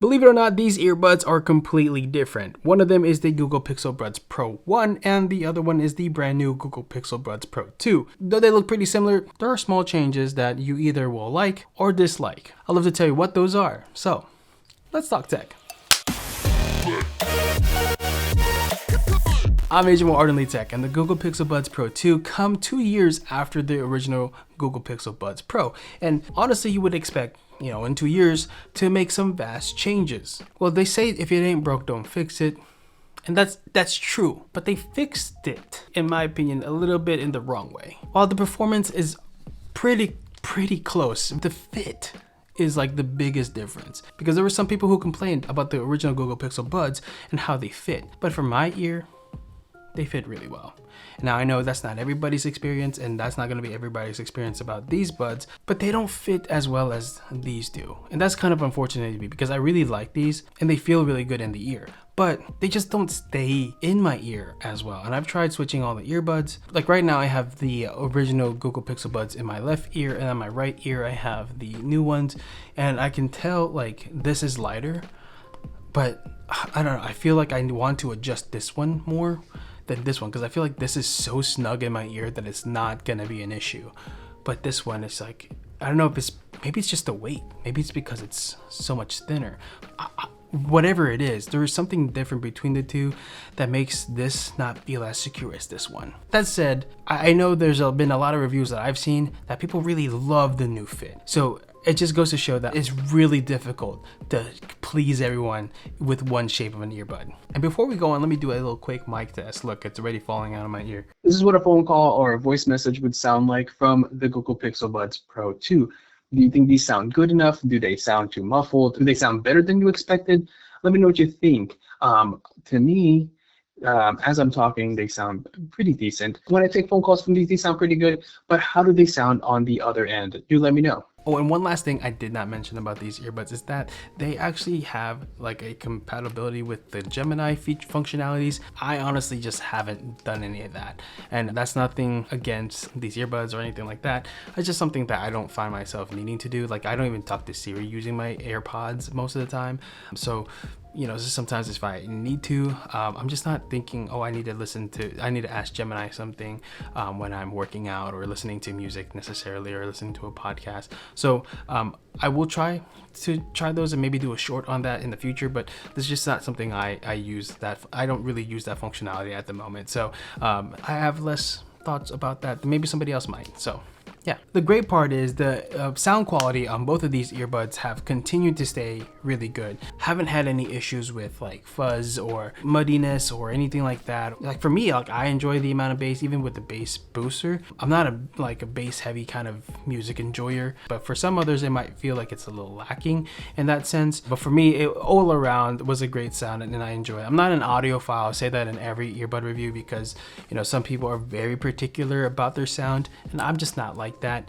Believe it or not, these earbuds are completely different. One of them is the Google Pixel Buds Pro 1 and the other one is the brand new Google Pixel Buds Pro 2. Though they look pretty similar, there are small changes that you either will like or dislike. I'd love to tell you what those are. So, let's talk tech. I'm Agent Ardently Tech, and the Google Pixel Buds Pro 2 come 2 years after the original Google Pixel Buds Pro. And honestly, you would expect, in 2 years to make some vast changes. Well, they say if it ain't broke, don't fix it. And that's true, but they fixed it, in my opinion, a little bit in the wrong way. While the performance is pretty close, the fit is like the biggest difference, because there were some people who complained about the original Google Pixel Buds and how they fit. But for my ear, they fit really well. Now I know that's not everybody's experience, and that's not going to be everybody's experience about these buds, but they don't fit as well as these do. And that's kind of unfortunate to me, because I really like these and they feel really good in the ear, but they just don't stay in my ear as well. And I've tried switching all the earbuds. Like right now I have the original Google Pixel Buds in my left ear, and on my right ear I have the new ones, and I can tell like this is lighter, but I don't know, I feel like I want to adjust this one more than this one, because I feel like this is so snug in my ear that it's not gonna be an issue. But this one is like, I don't know if maybe it's just the weight, maybe it's because it's so much thinner. Whatever it is, there is something different between the two that makes this not feel as secure as this one. That said, I know there's been a lot of reviews that I've seen that people really love the new fit. So it just goes to show that it's really difficult to please everyone with one shape of an earbud. And before we go on, let me do a little quick mic test. Look, it's already falling out of my ear. This is what a phone call or a voice message would sound like from the Google Pixel Buds Pro 2. Do you think these sound good enough? Do they sound too muffled? Do they sound better than you expected? Let me know what you think. To me, as I'm talking, they sound pretty decent. When I take phone calls from these, they sound pretty good. But how do they sound on the other end? Do let me know. Oh, and one last thing I did not mention about these earbuds is that they actually have like a compatibility with the Gemini functionalities. I honestly just haven't done any of that. And that's nothing against these earbuds or anything like that. It's just something that I don't find myself needing to do. Like I don't even talk to Siri using my AirPods most of the time. So just sometimes if I need to, I'm just not thinking, oh, I need to ask Gemini something when I'm working out or listening to music necessarily, or listening to a podcast. So I will try those and maybe do a short on that in the future, but this is just not something I use. I don't really use that functionality at the moment. So I have less thoughts about that. Maybe somebody else might. So yeah, the great part is the sound quality on both of these earbuds have continued to stay really good. Haven't had any issues with like fuzz or muddiness or anything like that. Like for me, like I enjoy the amount of bass, even with the bass booster. I'm not a bass heavy kind of music enjoyer, but for some others it might feel like it's a little lacking in that sense. But for me, it all around was a great sound and I enjoy it. I'm not an audiophile. I say that in every earbud review because some people are very particular about their sound, and I'm just not like that.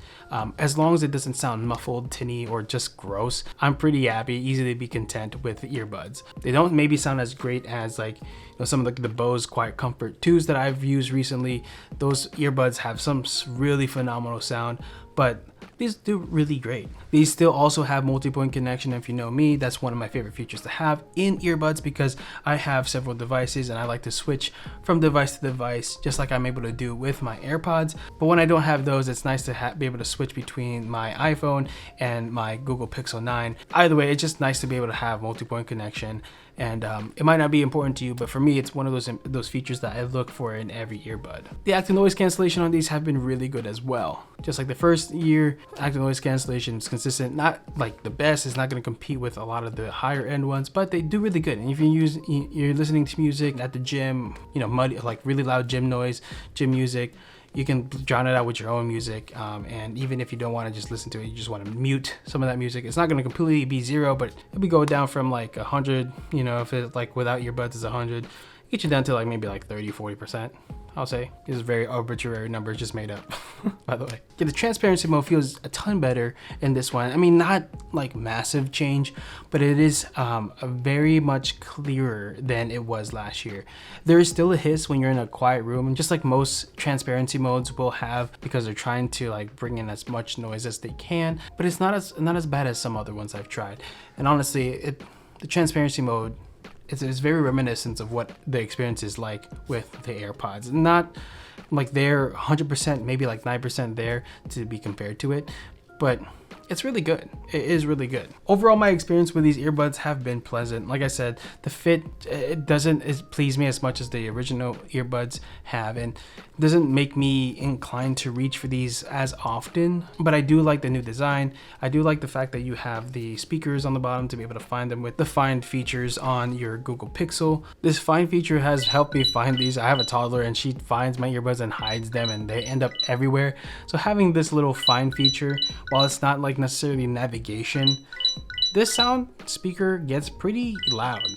As long as it doesn't sound muffled, tinny, or just gross, I'm pretty happy, easily be content with the earbuds. They don't maybe sound as great as like some of the Bose Quiet Comfort 2s that I've used recently. Those earbuds have some really phenomenal sound, but these do really great. These still also have multi-point connection. If you know me, that's one of my favorite features to have in earbuds, because I have several devices and I like to switch from device to device, just like I'm able to do with my AirPods. But when I don't have those, it's nice to be able to switch between my iPhone and my Google Pixel 9. Either way, it's just nice to be able to have multi-point connection. And it might not be important to you, but for me, it's one of those features that I look for in every earbud. The active noise cancellation on these have been really good as well. Just like the first year, active noise cancellation is consistent. Not like the best, it's not going to compete with a lot of the higher end ones, but they do really good. And if you're listening to music at the gym, muddy, like really loud gym noise, gym music, you can drown it out with your own music. And even if you don't want to just listen to it, you just want to mute some of that music. It's not going to completely be zero, but if we go down from like 100, if it like without earbuds is 100, get you down to like maybe like 30-40%. I'll say. These are very arbitrary numbers just made up, by the way. Yeah, the transparency mode feels a ton better in this one. I mean, not like massive change, but it is very much clearer than it was last year. There is still a hiss when you're in a quiet room, and just like most transparency modes will have, because they're trying to like bring in as much noise as they can, but it's not as bad as some other ones I've tried. And honestly, the transparency mode is very reminiscent of what the experience is like with the AirPods. Not like they're 100%, maybe like 9% there to be compared to it, but it's really good. It is really good. Overall, my experience with these earbuds have been pleasant. Like I said, the fit, it doesn't please me as much as the original earbuds have, and doesn't make me inclined to reach for these as often, but I do like the new design. I do like the fact that you have the speakers on the bottom to be able to find them with the find features on your Google Pixel. This find feature has helped me find these. I have a toddler and she finds my earbuds and hides them, and they end up everywhere. So having this little find feature, while it's not like necessarily navigation, this sound speaker gets pretty loud.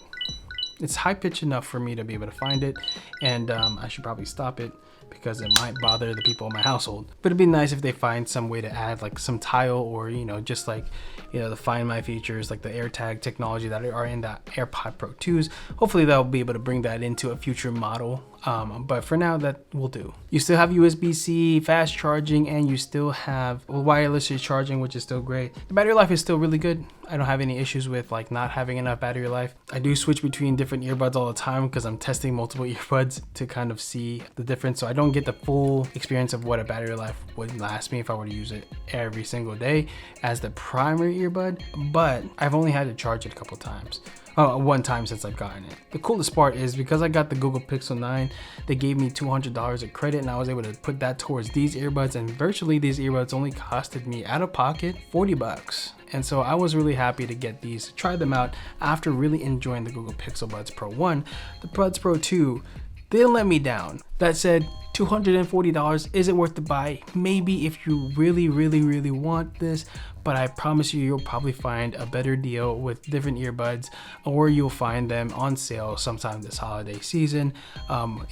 It's high pitched enough for me to be able to find it, and I should probably stop it because it might bother the people in my household. But it'd be nice if they find some way to add like some tile, or just like the Find My features, like the AirTag technology that are in the AirPod Pro 2s. Hopefully they'll be able to bring that into a future model. But for now, that will do. You still have USB-C fast charging, and you still have wireless charging, which is still great. The battery life is still really good. I don't have any issues with like not having enough battery life. I do switch between different earbuds all the time because I'm testing multiple earbuds to kind of see the difference. So I don't get the full experience of what a battery life would last me if I were to use it every single day as the primary earbud, but I've only had to charge it a couple times. One time since I've gotten it. The coolest part is because I got the Google Pixel 9, they gave me $200 of credit, and I was able to put that towards these earbuds, and virtually these earbuds only costed me out of pocket $40. And so I was really happy to get these, try them out after really enjoying the Google Pixel Buds Pro 1. The Buds Pro 2 didn't let me down. That said, $240, is it worth the buy? Maybe if you really want this, but I promise you'll probably find a better deal with different earbuds, or you'll find them on sale sometime this holiday season.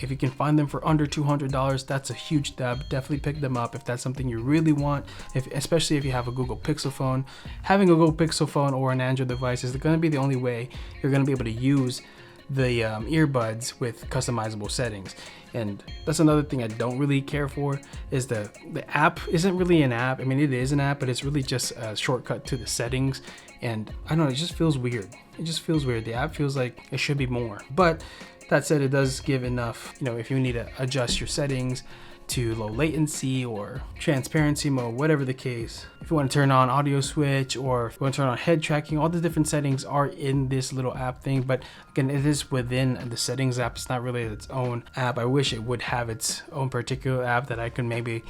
If you can find them for under $200, that's a huge step. Definitely pick them up if that's something you really want, especially if you have a Google Pixel phone. Having a Google Pixel phone or an Android device is going to be the only way you're going to be able to use the earbuds with customizable settings. And that's another thing I don't really care for, is the app isn't really an app. I mean, it is an app, but it's really just a shortcut to the settings. And I don't know, it just feels weird. It just feels weird. The app feels like it should be more. But that said, it does give enough, if you need to adjust your settings to low latency or transparency mode, whatever the case. If you want to turn on audio switch, or if you want to turn on head tracking, all the different settings are in this little app thing. But again, it is within the settings app. It's not really its own app. I wish it would have its own particular app that I could maybe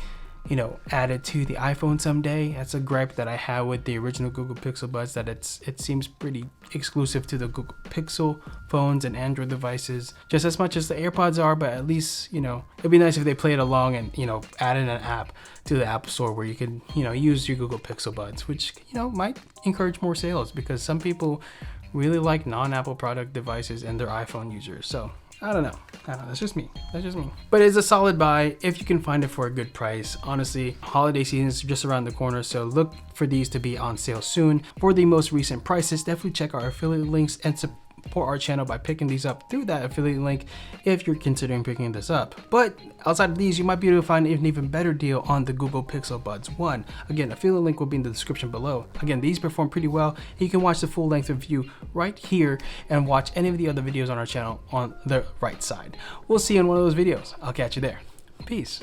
add it to the iPhone someday. That's a gripe that I have with the original Google Pixel Buds, that it seems pretty exclusive to the Google Pixel phones and Android devices, just as much as the AirPods are. But at least, it'd be nice if they played along and, added an app to the App Store where you could, use your Google Pixel Buds, which, might encourage more sales, because some people really like non-Apple product devices and their iPhone users. So I don't know. That's just me. But it's a solid buy if you can find it for a good price. Honestly, holiday season is just around the corner, so look for these to be on sale soon. For the most recent prices, definitely check our affiliate links and support our channel by picking these up through that affiliate link if you're considering picking this up. But outside of these, you might be able to find an even better deal on the Google Pixel Buds 1. Again, affiliate link will be in the description below. Again, these perform pretty well. You can watch the full length review right here and watch any of the other videos on our channel on the right side. We'll see you in one of those videos. I'll catch you there. Peace.